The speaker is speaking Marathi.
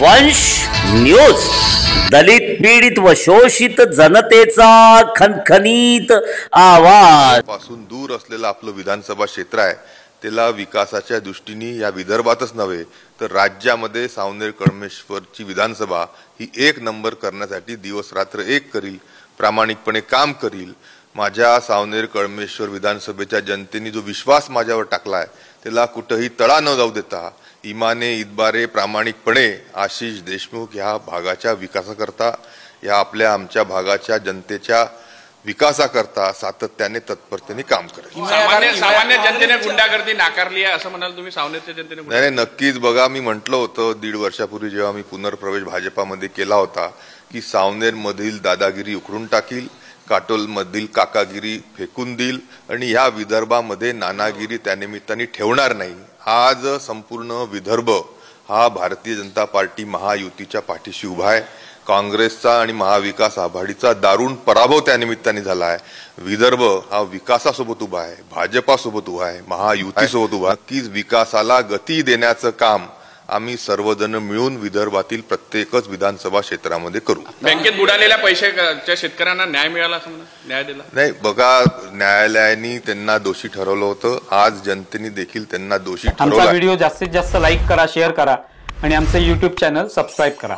वंश न्यूज, दलित पीडित व शोषित जनतेचा खणखणीत आवाज पासून दूर असलेलं आपलं विधानसभा क्षेत्र आहे, त्याला विकासाच्या दृष्टीने या विदर्भातच नव्हे तर राज्यामध्ये सावनेर कळमेश्वरची विधानसभा ही एक नंबर करण्यासाठी दिवस रात्र एक करील, प्रामाणिकपणे काम करील। माझ्या सावनेर कळमेश्वर विधानसभेच्या जनतेने जो विश्वास माझ्यावर टाकलाय त्याला कुठेही तडा न जाऊ देता इमाने इतबारे प्रामाणिकपणे आशिष देशमुख या भागाच्या विकासाकरता, या आपल्या आमच्या भागाच्या जनतेच्या विकासाकरता सातत्याने तत्परतेने काम करेल। सामान्य जनतेने गुंडागर्दी नाकारली आहे असं म्हणाल तुम्ही? सावनेरच्या जनतेने नाही, नक्कीच। बघा, मी म्हटलं होतं 1.5 वर्षापूर्वी जेव्हा मी पुनर्प्रवेश भाजपामध्ये केला होता की सावनेर मधील दादागिरी उखडून टाकील, काटोल मधील काकागिरी फेकून देईल आणि या विदर्भामध्ये नानागिरी त्यानिमित्ताने ठेवणार नाही। आज संपूर्ण विदर्भ हा भारतीय जनता पार्टी महायुतीच्या पाठीशी उभा आहे। काँग्रेसचा आणि महाविकास आघाडीचा दारुण पराभव त्यानिमित्ताने झाला आहे। विदर्भ हा विकासासोबत उभा आहे, भाजपासोबत उभा आहे, महायुतीसोबत उभा आहे। नक्कीच विकासाला गती देण्याचं काम आम्ही सर्वजण मिळून विदर्भातील प्रत्येकच विधानसभा क्षेत्रामध्ये करू। बँकेत बुडालेल्या पैशाच्या शेतकऱ्यांना न्याय मिळाला असं म्हणा, न्याय दिला नाही? बघा, न्यायालयाने त्यांना दोषी ठरवलं होतं, आज जनतेने देखील त्यांना दोषी ठरवलं। आमचा व्हिडिओ जास्तीत जास्त लाईक करा, शेअर करा आणि आमचे YouTube चॅनल सबस्क्राईब करा।